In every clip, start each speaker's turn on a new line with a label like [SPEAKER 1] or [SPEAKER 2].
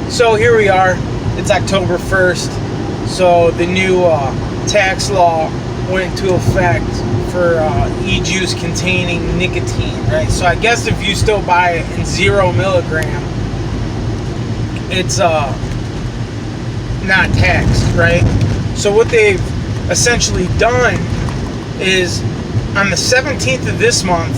[SPEAKER 1] So here we are. It's October 1st. So the new tax law went into effect for e-juice containing nicotine, right? So I guess if you still buy it in 0 milligram, it's not taxed, right? So what they've essentially done is on the 17th of this month,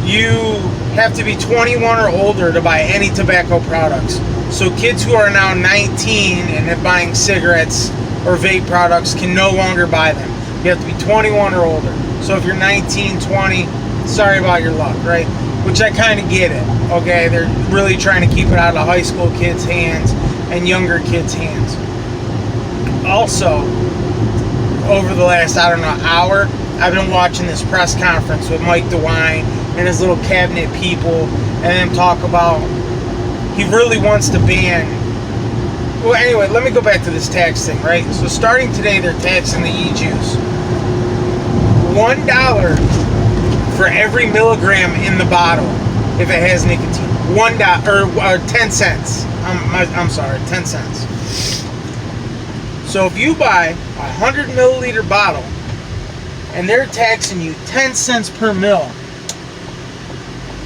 [SPEAKER 1] you have to be 21 or older to buy any tobacco products. So kids who are now 19 and are buying cigarettes or vape products can no longer buy them. You have to be 21 or older. So if you're 19, 20, sorry about your luck, right? Which I kind of get it, okay? They're really trying to keep it out of high school kids' hands and younger kids' hands. Also, over the last, hour, I've been watching this press conference with Mike DeWine and his little cabinet people, and them talk about he really wants to ban. Well, anyway, let me go back to this tax thing, right? So starting today, they're taxing the e-juice. $1 for every milligram in the bottle if it has nicotine. $1 or 10 cents. I'm sorry, 10 cents. So if you buy a 100 milliliter bottle and they're taxing you 10 cents per mil,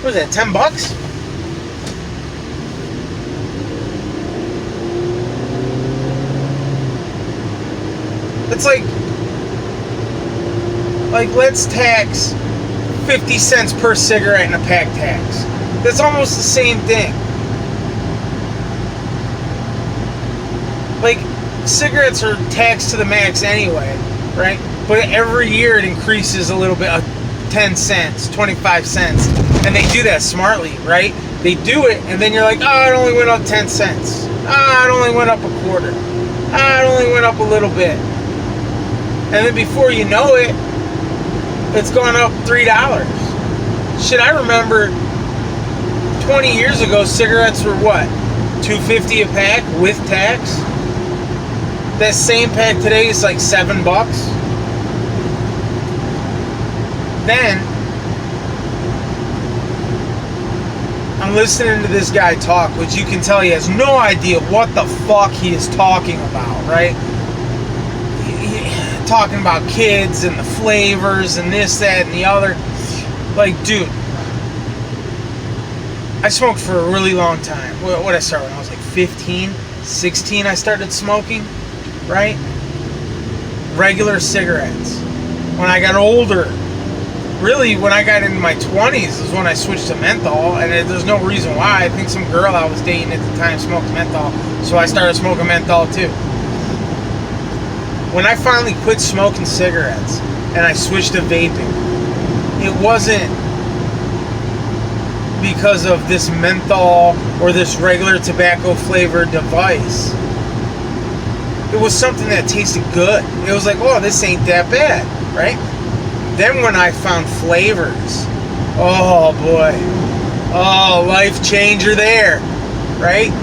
[SPEAKER 1] what is that, 10 bucks? It's like let's tax 50 cents per cigarette in a pack tax. That's almost the same thing. Like, cigarettes are taxed to the max anyway, right? But every year it increases a little bit, 10 cents, 25 cents. And they do that smartly, right? They do it, and then you're like, oh, it only went up 10 cents. Oh, it only went up a quarter. Oh, it only went up a little bit. And then before you know it, it's gone up $3. Shit, I remember 20 years ago, cigarettes were what? $2.50 a pack with tax? That same pack today is like $7. Then I'm listening to this guy talk, which you can tell he has no idea what the fuck he is talking about, right? Talking about kids and the flavors and this, that, and the other. Like, dude, I smoked for a really long time. What did I start when I was like 15, 16? I started smoking, right? Regular cigarettes. When I got older, really, when I got into my 20s is when I switched to menthol, and there's no reason why. I think some girl I was dating at the time smoked menthol, so I started smoking menthol too. When I finally quit smoking cigarettes and I switched to vaping, it wasn't because of this menthol or this regular tobacco flavored device. It was something that tasted good. It was like, oh, this ain't that bad, right? Then when I found flavors, oh boy, oh, life changer there, right?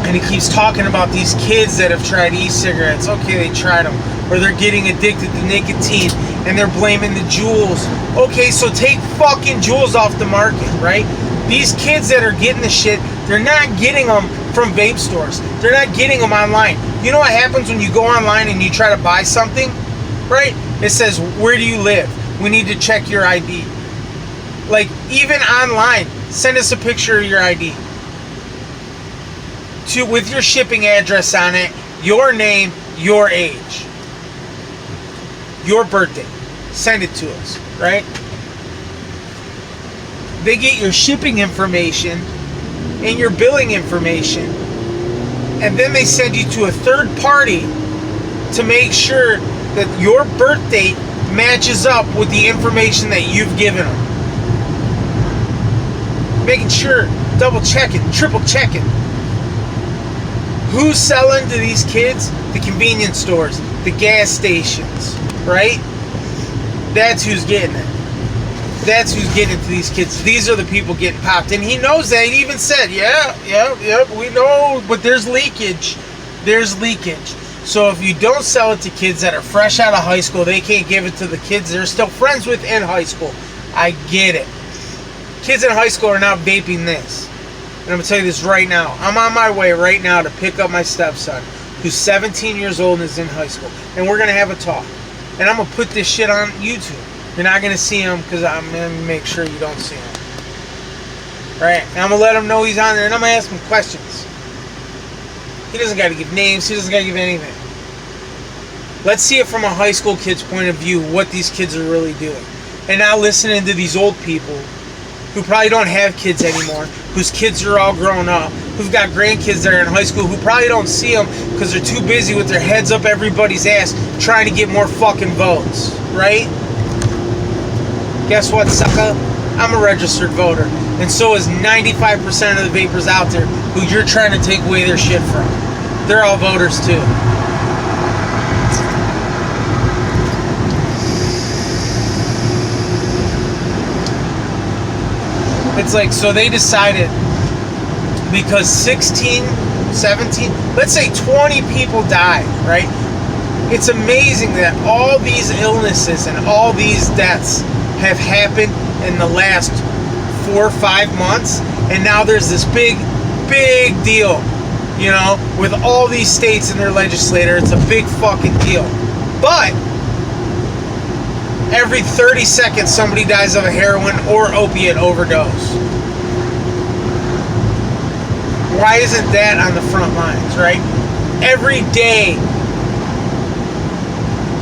[SPEAKER 1] And he keeps talking about these kids that have tried e-cigarettes. Okay, they tried them, or they're getting addicted to nicotine, and they're blaming the Juuls. Okay, so take fucking Juuls off the market, right? These kids that are getting the shit, they're not getting them from vape stores. They're not getting them online. You know what happens when you go online and you try to buy something, right? It says, where do you live? We need to check your ID. Like, even online, send us a picture of your ID. With your shipping address on it, your name, your age, your birthday. Send it to us, right? They get your shipping information and your billing information, and then they send you to a third party to make sure that your birth date matches up with the information that you've given them. Making sure, double checking, triple checking. Who's selling to these kids? The convenience stores, the gas stations, right? That's who's getting it. That's who's getting it to these kids. These are the people getting popped. And he knows that. He even said, yeah, we know, but there's leakage. There's leakage. So if you don't sell it to kids that are fresh out of high school, they can't give it to the kids they're still friends with in high school. I get it. Kids in high school are not vaping this. And I'm going to tell you this right now. I'm on my way right now to pick up my stepson, who's 17 years old and is in high school. And we're going to have a talk. And I'm going to put this shit on YouTube. You're not going to see him because I'm going to make sure you don't see him. Right? And I'm going to let him know he's on there, and I'm going to ask him questions. He doesn't got to give names. He doesn't got to give anything. Let's see it from a high school kid's point of view, what these kids are really doing. And not listening to these old people who probably don't have kids anymore, whose kids are all grown up, who've got grandkids that are in high school, who probably don't see them because they're too busy with their heads up everybody's ass trying to get more fucking votes, right? Guess what, sucker? I'm a registered voter, and so is 95% of the vapors out there who you're trying to take away their shit from. They're all voters too. It's like, so they decided because 16, 17, let's say 20 people died, right? It's amazing that all these illnesses and all these deaths have happened in the last 4 or 5 months, and now there's this big deal, you know, with all these states and their legislator. It's a big fucking deal. But every 30 seconds somebody dies of a heroin or opiate overdose. Why isn't that on the front lines, right? Every day,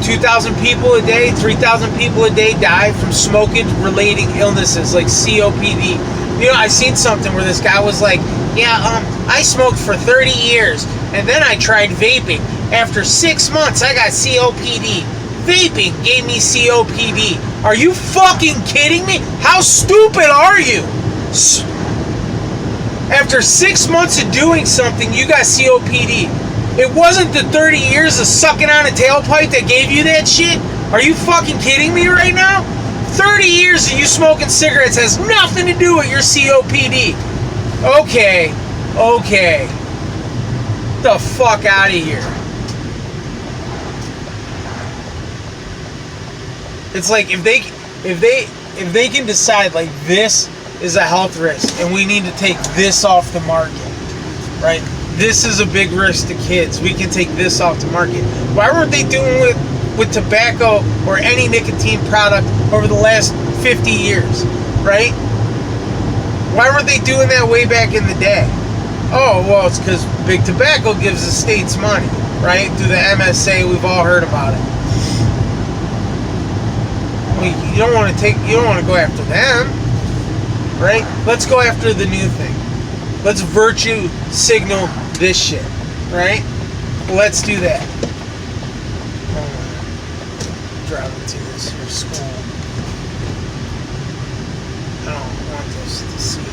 [SPEAKER 1] 2,000 people a day, 3,000 people a day die from smoking relating illnesses like COPD. You know, I seen something where this guy was like, yeah, I smoked for 30 years and then I tried vaping. After 6 months, I got COPD. Vaping gave me COPD. Are you fucking kidding me? How stupid are you? After 6 months of doing something, you got COPD. It wasn't the 30 years of sucking on a tailpipe that gave you that shit? Are you fucking kidding me right now? 30 years of you smoking cigarettes has nothing to do with your COPD. Okay. Get the fuck out of here. It's like if they can decide like this is a health risk and we need to take this off the market, right? This is a big risk to kids. We can take this off the market. Why weren't they doing with tobacco or any nicotine product over the last 50 years, right? Why weren't they doing that way back in the day? Oh, well, it's because big tobacco gives the states money, right? Through the MSA, we've all heard about it. You don't want to go after them, right? Let's go after the new thing. Let's virtue signal this shit, right? Let's do that. Driving to this here school. I don't want this to see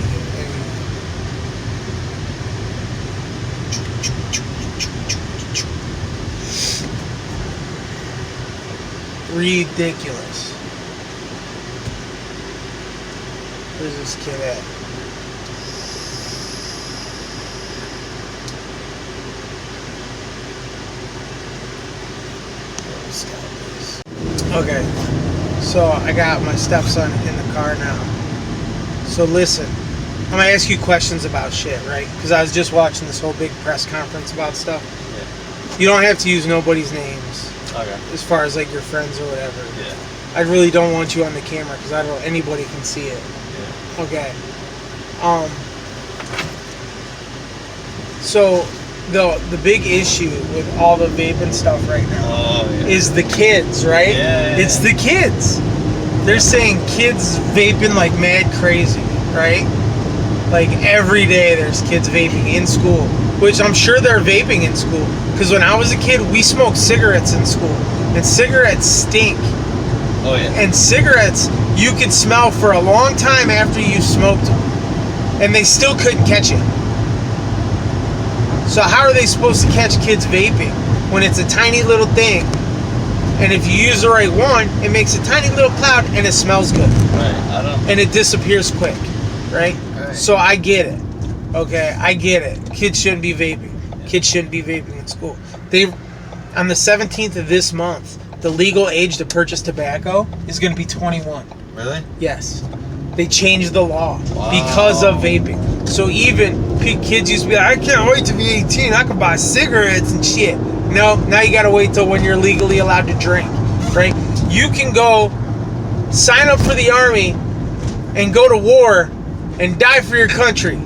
[SPEAKER 1] anyway. Ridiculous. Where's this kid at? Okay, so I got my stepson in the car now. So listen, I'm gonna ask you questions about shit, right? Because I was just watching this whole big press conference about stuff. Yeah. You don't have to use nobody's names. Okay. As far as like your friends or whatever. Yeah. I really don't want you on the camera because I don't know anybody can see it. Yeah. Okay. So the big issue with all the vaping stuff right now is the kids, right? Yeah. It's the kids. They're saying kids vaping like mad crazy, right? Like every day there's kids vaping in school, which I'm sure they're vaping in school. Because when I was a kid, we smoked cigarettes in school, and cigarettes stink. Oh yeah. And cigarettes you could smell for a long time after you smoked them, and they still couldn't catch it. So how are they supposed to catch kids vaping when it's a tiny little thing, and if you use the right one, it makes a tiny little cloud and it smells good. Right. And it disappears quick, right? So I get it. Okay, I get it. Kids shouldn't be vaping. Kids shouldn't be vaping in school. On the 17th of this month, the legal age to purchase tobacco is going to be 21.
[SPEAKER 2] Really?
[SPEAKER 1] Yes. They changed the law because of vaping. So even kids used to be like, I can't wait to be 18. I can buy cigarettes and shit. No, now you gotta wait till when you're legally allowed to drink, right? You can go sign up for the army and go to war and die for your country,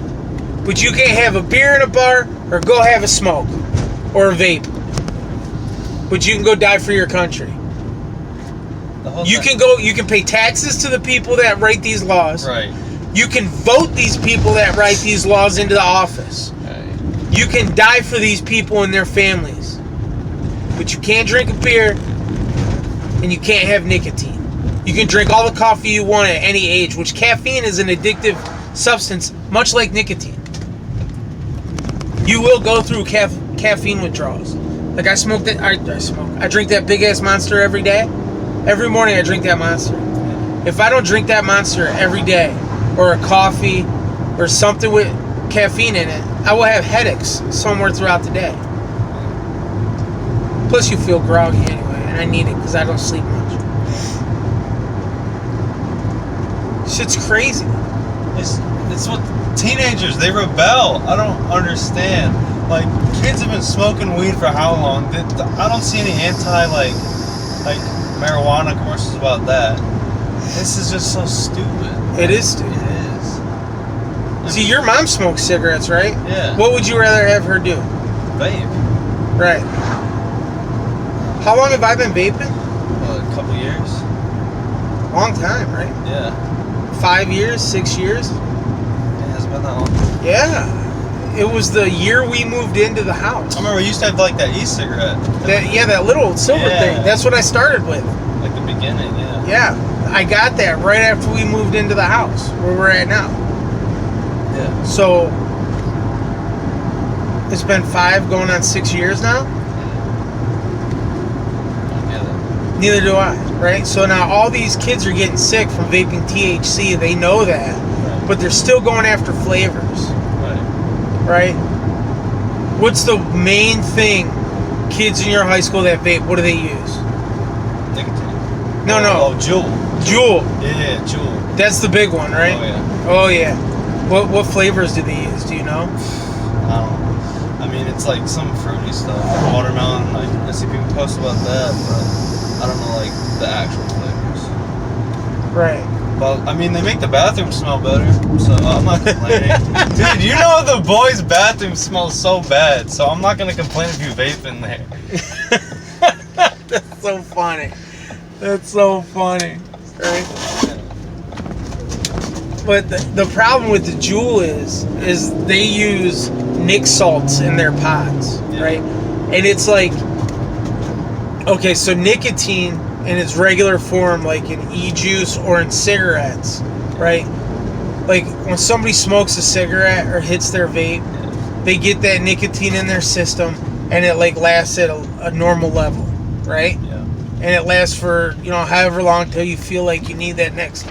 [SPEAKER 1] but you can't have a beer in a bar or go have a smoke or a vape. But you can go die for your country. You can pay taxes to the people that write these laws.
[SPEAKER 2] Right.
[SPEAKER 1] You can vote these people that write these laws into the office.
[SPEAKER 2] Right.
[SPEAKER 1] You can die for these people and their families. But you can't drink a beer and you can't have nicotine. You can drink all the coffee you want at any age, which caffeine is an addictive substance, much like nicotine. You will go through caffeine withdrawals. Like I drink that big ass Monster every day. Every morning I drink that Monster. If I don't drink that Monster every day, or a coffee, or something with caffeine in it, I will have headaches somewhere throughout the day. Plus you feel groggy anyway, and I need it because I don't sleep much. Shit's crazy.
[SPEAKER 2] It's what teenagers, they rebel. I don't understand. Like, kids have been smoking weed for how long? I don't see any like marijuana commercials about that. This is just so stupid.
[SPEAKER 1] It is stupid.
[SPEAKER 2] It is.
[SPEAKER 1] See, your mom smokes cigarettes, right?
[SPEAKER 2] Yeah.
[SPEAKER 1] What would you rather have her do?
[SPEAKER 2] Vape.
[SPEAKER 1] Right. How long have I been vaping?
[SPEAKER 2] A couple years.
[SPEAKER 1] Long time, right?
[SPEAKER 2] Yeah.
[SPEAKER 1] 5 years, 6 years?
[SPEAKER 2] It hasn't been that long.
[SPEAKER 1] Yeah. It was the year we moved into the house.
[SPEAKER 2] I remember we used to have like that e-cigarette.
[SPEAKER 1] That little silver thing. That's what I started with.
[SPEAKER 2] Like the beginning, yeah.
[SPEAKER 1] Yeah. I got that right after we moved into the house where we're at now.
[SPEAKER 2] Yeah.
[SPEAKER 1] So it's been 5 going on 6 years now.
[SPEAKER 2] I get it.
[SPEAKER 1] Neither do I, right? So now all these kids are getting sick from vaping THC. They know that,
[SPEAKER 2] Right.
[SPEAKER 1] but they're still going after flavors, right? What's the main thing kids in your high school that vape, what do they use?
[SPEAKER 2] Nicotine.
[SPEAKER 1] No.
[SPEAKER 2] Oh, Juul.
[SPEAKER 1] Juul.
[SPEAKER 2] Yeah, Juul.
[SPEAKER 1] That's the big one, right?
[SPEAKER 2] Oh, yeah.
[SPEAKER 1] Oh, yeah. What flavors do they use? Do you know?
[SPEAKER 2] I don't know. I mean, it's like some fruity stuff. Watermelon, like, I see people post about that, but I don't know, like, the actual flavors.
[SPEAKER 1] Right.
[SPEAKER 2] Well, I mean, they make the bathroom smell better, so I'm not complaining. Dude, you know the boys' bathroom smells so bad, so I'm not going to complain if you vape in there.
[SPEAKER 1] That's so funny. That's so funny. Right? But the problem with the Juul is they use Nick salts in their pods, right? And it's like, okay, so nicotine in its regular form, like in e-juice or in cigarettes, right? Like when somebody smokes a cigarette or hits their vape, they get that nicotine in their system and it like lasts at a normal level, right?
[SPEAKER 2] Yeah.
[SPEAKER 1] And it lasts for, however long till you feel like you need that next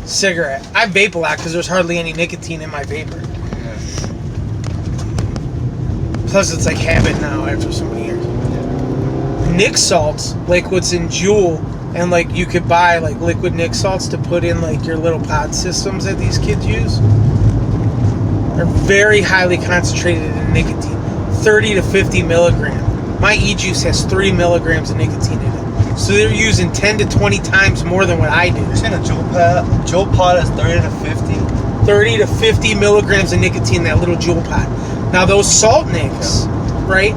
[SPEAKER 1] cigarette. I vape a lot because there's hardly any nicotine in my vapor.
[SPEAKER 2] Yeah.
[SPEAKER 1] Plus it's like habit now after so many years. Nick salts, like what's in Juul, and like you could buy like liquid Nick salts to put in like your little pod systems that these kids use, are very highly concentrated in nicotine, 30 to 50 milligram. My e-juice has 3 milligrams of nicotine in it, so they're using 10 to 20 times more than what I do.
[SPEAKER 2] You're saying a Juul pod is 30 to 50?
[SPEAKER 1] 30 to 50 milligrams of nicotine in that little Juul pod. Now those salt nicks, right?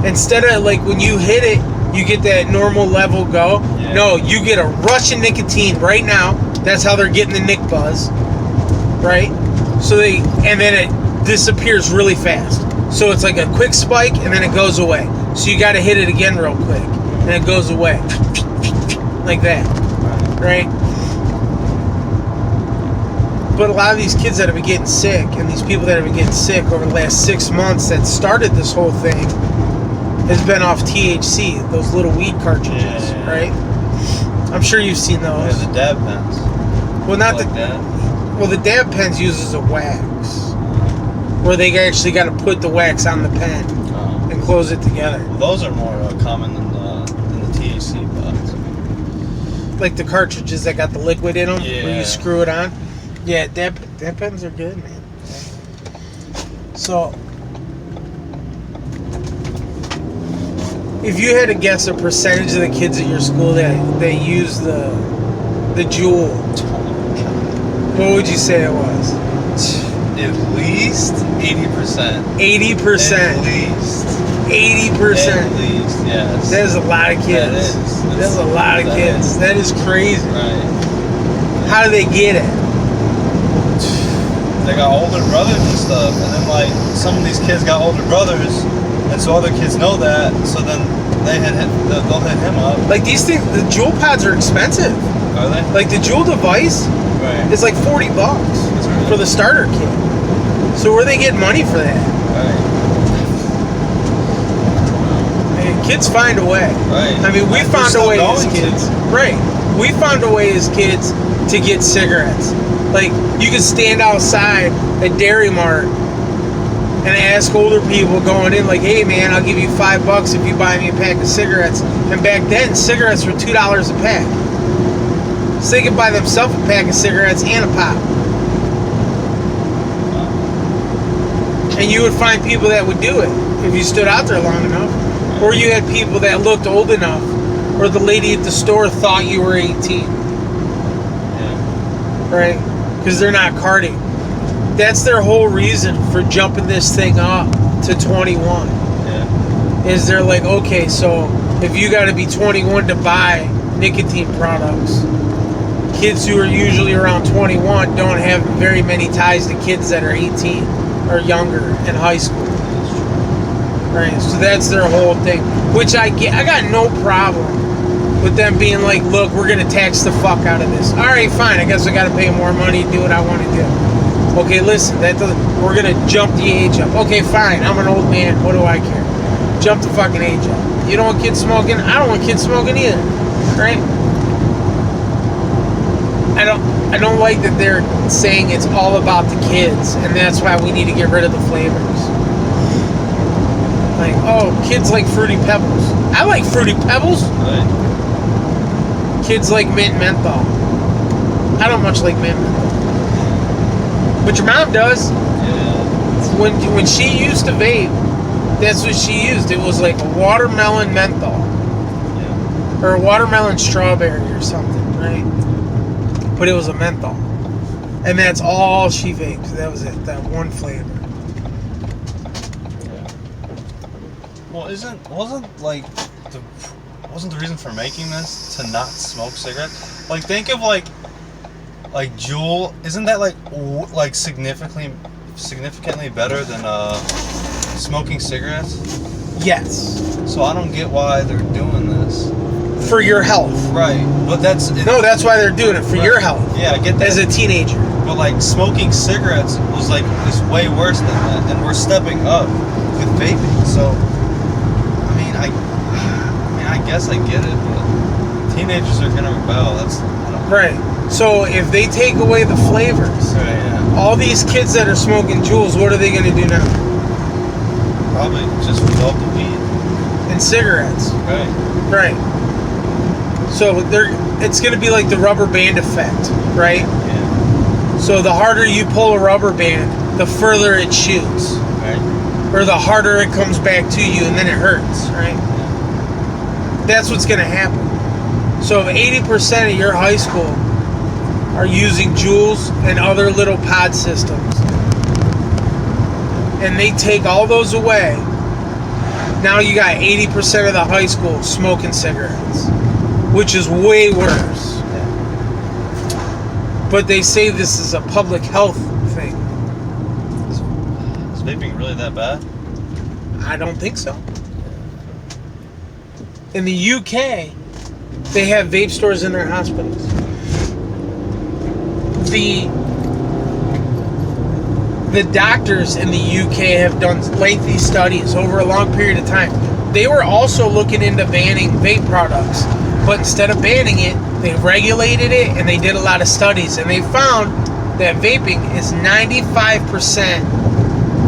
[SPEAKER 1] Instead of like when you hit it, you get that normal level go.
[SPEAKER 2] Yeah.
[SPEAKER 1] No, you get a rush of nicotine right now. That's how they're getting the Nick buzz, right? So and then it disappears really fast. So it's like a quick spike and then it goes away. So you got to hit it again real quick and it goes away, like that, right? But a lot of these kids that have been getting sick and these people that have been getting sick over the last 6 months that started this whole thing has been off THC, those little weed cartridges, right? I'm sure you've seen those.
[SPEAKER 2] Yeah, the dab pens.
[SPEAKER 1] Well, not
[SPEAKER 2] like
[SPEAKER 1] the
[SPEAKER 2] that.
[SPEAKER 1] Well, the dab pens uses a wax, where they actually got to put the wax on the pen and close it together.
[SPEAKER 2] Well, those are more common than the THC pods.
[SPEAKER 1] Like the cartridges that got the liquid in them, where
[SPEAKER 2] Yeah.
[SPEAKER 1] you screw it on. Yeah, dab pens are good, man. So, if you had to guess a percentage of the kids at your school that use the Juul, what would you say it was?
[SPEAKER 2] At least 80%.
[SPEAKER 1] 80%.
[SPEAKER 2] At least.
[SPEAKER 1] 80%.
[SPEAKER 2] At least, yes.
[SPEAKER 1] That is a lot of kids. That is a lot of kids. That is crazy.
[SPEAKER 2] Right.
[SPEAKER 1] How do they get it?
[SPEAKER 2] They got older brothers and stuff, and then like some of these kids got older brothers, and so other kids know that, so then they'll hit him up.
[SPEAKER 1] Like these things, the Juul pods are expensive.
[SPEAKER 2] Are they?
[SPEAKER 1] Like the Juul device
[SPEAKER 2] Right.
[SPEAKER 1] is like $40
[SPEAKER 2] right.
[SPEAKER 1] for the starter kit. So where are they getting money for that?
[SPEAKER 2] Right.
[SPEAKER 1] Man, kids find a way.
[SPEAKER 2] Right.
[SPEAKER 1] I mean, we
[SPEAKER 2] And
[SPEAKER 1] found
[SPEAKER 2] they're
[SPEAKER 1] a way
[SPEAKER 2] still
[SPEAKER 1] as
[SPEAKER 2] going
[SPEAKER 1] kids.
[SPEAKER 2] to.
[SPEAKER 1] Right. We found a way as kids to get cigarettes. Like, you could stand outside at Dairy Mart and ask older people going in, like, hey, man, I'll give you $5 if you buy me a pack of cigarettes. And back then, cigarettes were $2 a pack. So they could buy themselves a pack of cigarettes and a pop. And you would find people that would do it if you stood out there long enough. Or you had people that looked old enough, or the lady at the store thought you were 18.
[SPEAKER 2] Yeah.
[SPEAKER 1] Right? Because they're not carding. That's their whole reason for jumping this thing up to 21.
[SPEAKER 2] Yeah.
[SPEAKER 1] Is they're like, okay, so if you got to be 21 to buy nicotine products, kids who are usually around 21 don't have very many ties to kids that are 18 or younger in high school. Right? So that's their whole thing. Which I get. I got no problem with them being like, look, we're going to tax the fuck out of this. All right, fine. I guess I got to pay more money to do what I want to do. Okay, listen, we're going to jump the age up. Okay, fine. I'm an old man. What do I care? Jump the fucking age up. You don't want kids smoking? I don't want kids smoking either. Right? I don't like that they're saying it's all about the kids, and that's why we need to get rid of the flavors. Like, oh, kids like Fruity Pebbles. I like Fruity Pebbles.
[SPEAKER 2] Right.
[SPEAKER 1] Kids like mint menthol. I don't much like mint menthol. But your mom does.
[SPEAKER 2] Yeah.
[SPEAKER 1] When she used to vape, that's what she used. It was like a watermelon menthol.
[SPEAKER 2] Yeah.
[SPEAKER 1] Or a watermelon strawberry or something, right? But it was a menthol. And that's all she vaped. That was it. That one flavor.
[SPEAKER 2] Well, wasn't the reason for making this to not smoke cigarettes? Like, think of like Juul. Isn't that like significantly better than smoking cigarettes?
[SPEAKER 1] Yes.
[SPEAKER 2] So I don't get why they're doing this.
[SPEAKER 1] For your health.
[SPEAKER 2] Right, but that's
[SPEAKER 1] why they're doing it. For
[SPEAKER 2] right.
[SPEAKER 1] your health.
[SPEAKER 2] Yeah, I get that.
[SPEAKER 1] As a teenager.
[SPEAKER 2] But like smoking cigarettes is way worse than that, and we're stepping up with vaping. So I guess I get it, but teenagers are gonna rebel.
[SPEAKER 1] Right. So if they take away the flavors,
[SPEAKER 2] Right, yeah.
[SPEAKER 1] all these kids that are smoking Juuls, what are they gonna do now?
[SPEAKER 2] Probably just develop the weed.
[SPEAKER 1] And cigarettes.
[SPEAKER 2] Right.
[SPEAKER 1] Right. So it's gonna be like the rubber band effect, right?
[SPEAKER 2] Yeah.
[SPEAKER 1] So the harder you pull a rubber band, the further it shoots.
[SPEAKER 2] Right.
[SPEAKER 1] Or the harder it comes back to you, and then it hurts, right? That's what's going to happen. So if 80% of your high school are using Juuls and other little pod systems, and they take all those away, now you got 80% of the high school smoking cigarettes, which is way worse.
[SPEAKER 2] Yeah.
[SPEAKER 1] But they say this is a public health thing.
[SPEAKER 2] Is vaping really that bad?
[SPEAKER 1] I don't think so. In the UK, they have vape stores in their hospitals. The doctors in the UK have done lengthy studies over a long period of time. They were also looking into banning vape products, but instead of banning it, they regulated it, and they did a lot of studies, and they found that vaping is 95%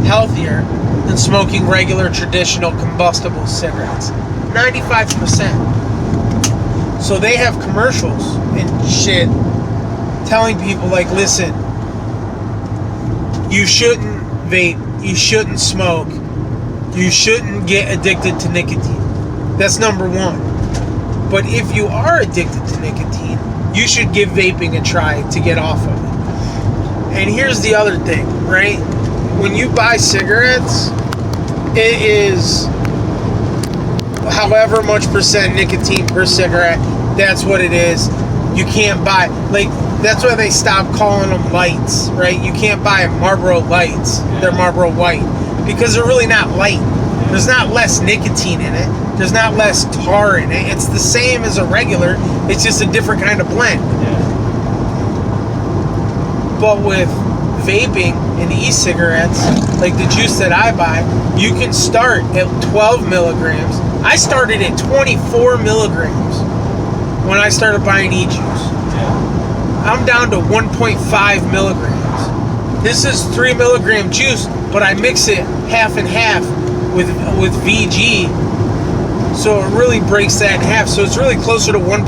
[SPEAKER 1] healthier than smoking regular traditional combustible cigarettes. 95%. So they have commercials and shit telling people like, listen, you shouldn't vape you shouldn't smoke. You shouldn't get addicted to nicotine. That's number one. But if you are addicted to nicotine, you should give vaping a try to get off of it. And here's the other thing, right? When you buy cigarettes, it is however much percent nicotine per cigarette. That's what it is. You can't buy, like, that's why they stopped calling them lights, right? You can't buy Marlboro Lights. They're Marlboro White. Because they're really not light. There's not less nicotine in it. There's not less tar in it. It's the same as a regular. It's just a different kind of blend.
[SPEAKER 2] Yeah.
[SPEAKER 1] But with vaping and e-cigarettes, like the juice that I buy, you can start at 12 milligrams. I started at 24 milligrams when I started buying e-juice.
[SPEAKER 2] Yeah.
[SPEAKER 1] I'm down to 1.5 milligrams. This is 3 milligram juice, but I mix it half and half with VG, so it really breaks that in half. So it's really closer to 1%.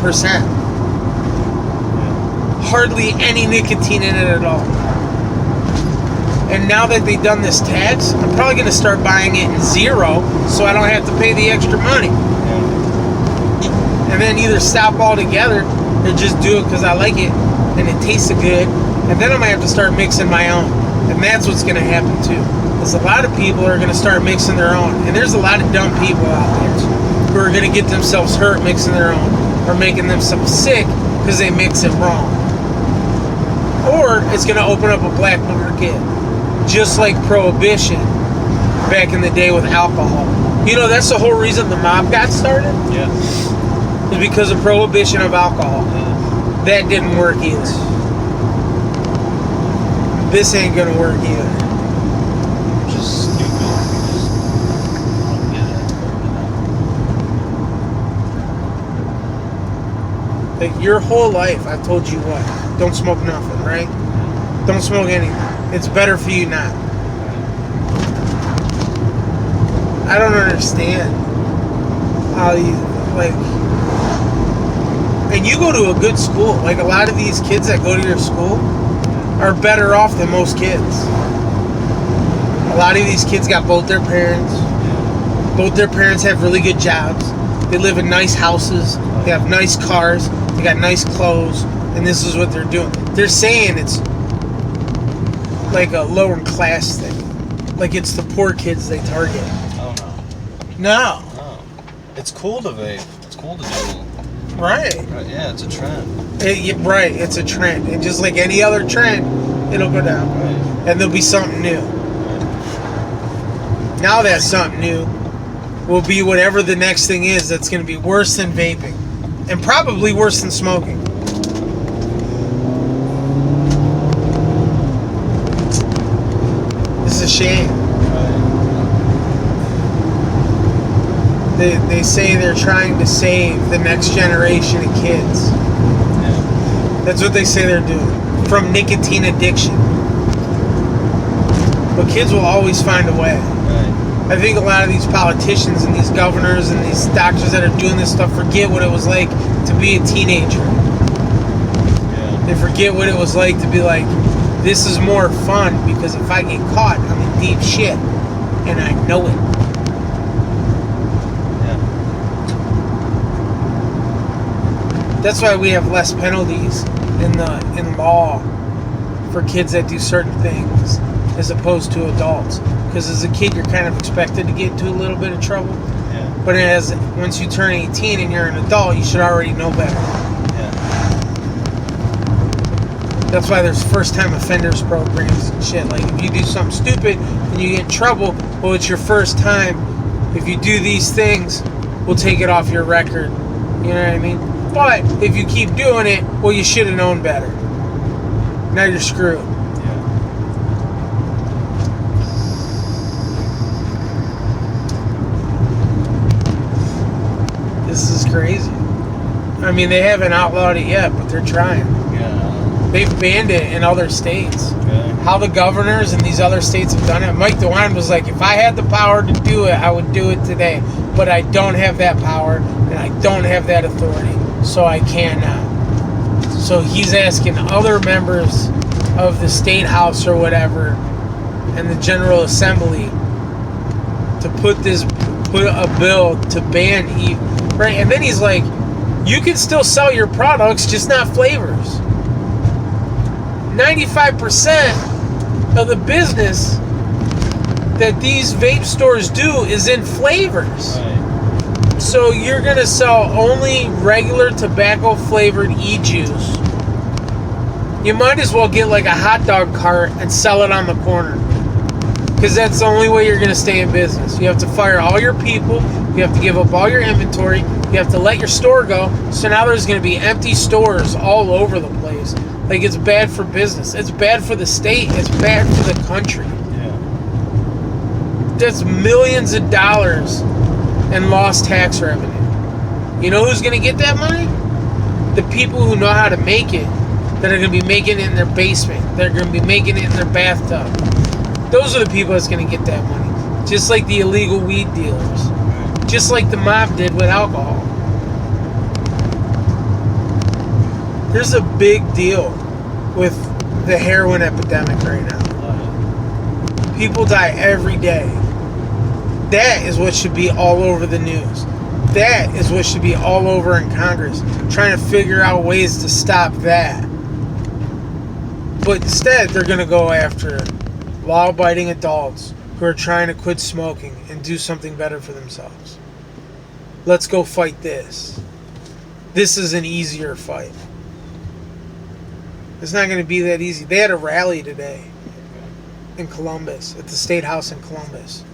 [SPEAKER 1] Hardly any nicotine in it at all. And now that they've done this tax, I'm probably going to start buying it in zero, so I don't have to pay the extra money. And then either stop altogether or just do it because I like it and it tastes good. And then I might have to start mixing my own. And that's what's going to happen too. Because a lot of people are going to start mixing their own. And there's a lot of dumb people out there who are going to get themselves hurt mixing their own, or making themselves sick because they mix it wrong. Or it's going to open up a black market, just like Prohibition back in the day with alcohol. You know, that's the whole reason the mob got started.
[SPEAKER 2] Yeah.
[SPEAKER 1] Is because of Prohibition of alcohol. That didn't work either. This ain't gonna work either.
[SPEAKER 2] Just stupid.
[SPEAKER 1] Like, your whole life, I've told you what? Don't smoke nothing, right? Don't smoke anything. It's better for you not. I don't understand how you, like, and you go to a good school. Like, a lot of these kids that go to your school are better off than most kids. A lot of these kids got both their parents. Both their parents have really good jobs. They live in nice houses. They have nice cars. They got nice clothes. And this is what they're doing. They're saying it's like a lower class thing. Like it's the poor kids they target.
[SPEAKER 2] Oh,
[SPEAKER 1] No.
[SPEAKER 2] no. It's cool to vape. It's cool to do.
[SPEAKER 1] Right.
[SPEAKER 2] Yeah, it's a trend.
[SPEAKER 1] Right. It's a trend. And just like any other trend, it'll go down.
[SPEAKER 2] Right.
[SPEAKER 1] And there'll be something new. Now that something new will be whatever the next thing is that's going to be worse than vaping. And probably worse than smoking. This is a shame. They say they're trying to save the next generation of kids.
[SPEAKER 2] Yeah.
[SPEAKER 1] That's what they say they're doing. From nicotine addiction. But kids will always find a way.
[SPEAKER 2] Right.
[SPEAKER 1] I think a lot of these politicians and these governors and these doctors that are doing this stuff forget what it was like to be a teenager.
[SPEAKER 2] Yeah.
[SPEAKER 1] They forget what it was like to be like, this is more fun because if I get caught, I'm in deep shit. And I know it. That's why we have less penalties in law for kids that do certain things as opposed to adults. Because as a kid, you're kind of expected to get into a little bit of trouble.
[SPEAKER 2] Yeah.
[SPEAKER 1] But once you turn 18 and you're an adult, you should already know better.
[SPEAKER 2] Yeah.
[SPEAKER 1] That's why there's first-time offenders programs and shit. Like, if you do something stupid and you get in trouble, well, it's your first time. If you do these things, we'll take it off your record. You know what I mean? But if you keep doing it, well, you should have known better. Now you're screwed.
[SPEAKER 2] Yeah.
[SPEAKER 1] This is crazy. I mean, they haven't outlawed it yet, but they're trying.
[SPEAKER 2] Yeah.
[SPEAKER 1] They've banned it in other states.
[SPEAKER 2] Okay.
[SPEAKER 1] How the governors in these other states have done it. Mike DeWine was like, if I had the power to do it, I would do it today. But I don't have that power, and I don't have that authority, so I cannot. So he's asking other members of the state house or whatever and the General Assembly to put a bill to ban right? And then he's like, you can still sell your products, just not flavors. 95% of the business that these vape stores do is in flavors.
[SPEAKER 2] Right.
[SPEAKER 1] So you're going to sell only regular tobacco flavored e-juice. You might as well get like a hot dog cart and sell it on the corner. Because that's the only way you're going to stay in business. You have to fire all your people. You have to give up all your inventory. You have to let your store go. So now there's going to be empty stores all over the place. Like, it's bad for business. It's bad for the state. It's bad for the country.
[SPEAKER 2] Yeah.
[SPEAKER 1] That's millions of dollars in lost tax revenue. You know who's going to get that money? The people who know how to make it. That are going to be making it in their basement. They're going to be making it in their bathtub. Those are the people that's going to get that money. Just like the illegal weed dealers. Just like the mob did with alcohol. There's a big deal with the heroin epidemic right now. People die every day. That is what should be all over the news. That is what should be all over in Congress. Trying to figure out ways to stop that. But instead, they're going to go after law-abiding adults who are trying to quit smoking and do something better for themselves. Let's go fight this. This is an easier fight. It's not going to be that easy. They had a rally today in Columbus, at the State House in Columbus.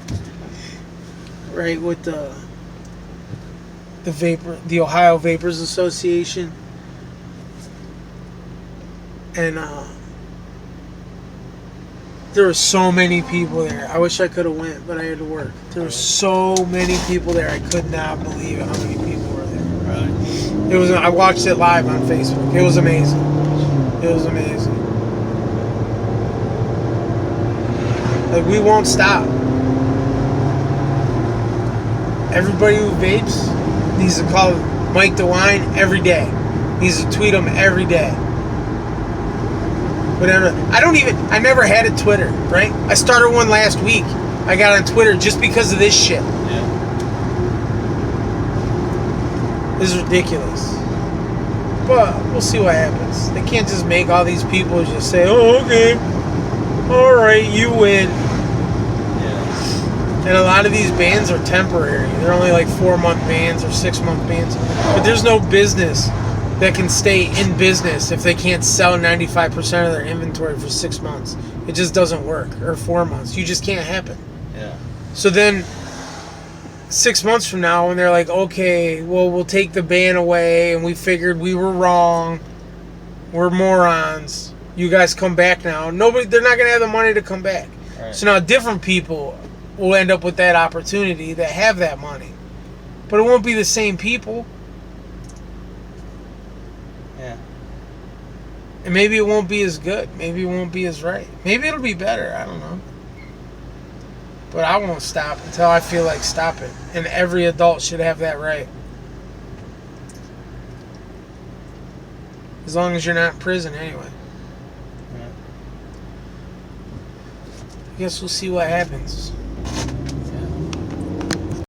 [SPEAKER 1] Right, with the Ohio Vapors Association. And there were so many people there. I wish I could have went, but I had to work. There were so many people there. I could not believe how many people were there.
[SPEAKER 2] Right.
[SPEAKER 1] It was. I watched it live on Facebook. It was amazing. It was amazing. Like, we won't stop. Everybody who vapes needs to call Mike DeWine every day. Needs to tweet him every day. Whatever. I never had a Twitter, right? I started one last week. I got on Twitter just because of this shit.
[SPEAKER 2] Yeah.
[SPEAKER 1] This is ridiculous. But we'll see what happens. They can't just make all these people just say, oh, okay. All right, you win.
[SPEAKER 2] Yeah.
[SPEAKER 1] And a lot of these bans are temporary. They're only like 4-month bans or 6-month bans. But there's no business that can stay in business if they can't sell 95% of their inventory for 6 months. It just doesn't work. Or 4 months. You just can't happen.
[SPEAKER 2] Yeah.
[SPEAKER 1] So then 6 months from now, when they're like, okay, well, we'll take the ban away and we figured we were wrong. We're morons. You guys come back now. They're not going to have the money to come back.
[SPEAKER 2] Right.
[SPEAKER 1] So now different people will end up with that opportunity that have that money. But it won't be the same people.
[SPEAKER 2] Yeah.
[SPEAKER 1] And maybe it won't be as good. Maybe it won't be as right. Maybe it'll be better. I don't know. But I won't stop until I feel like stopping. And every adult should have that right. As long as you're not in prison anyway.
[SPEAKER 2] Yeah.
[SPEAKER 1] I guess we'll see what happens.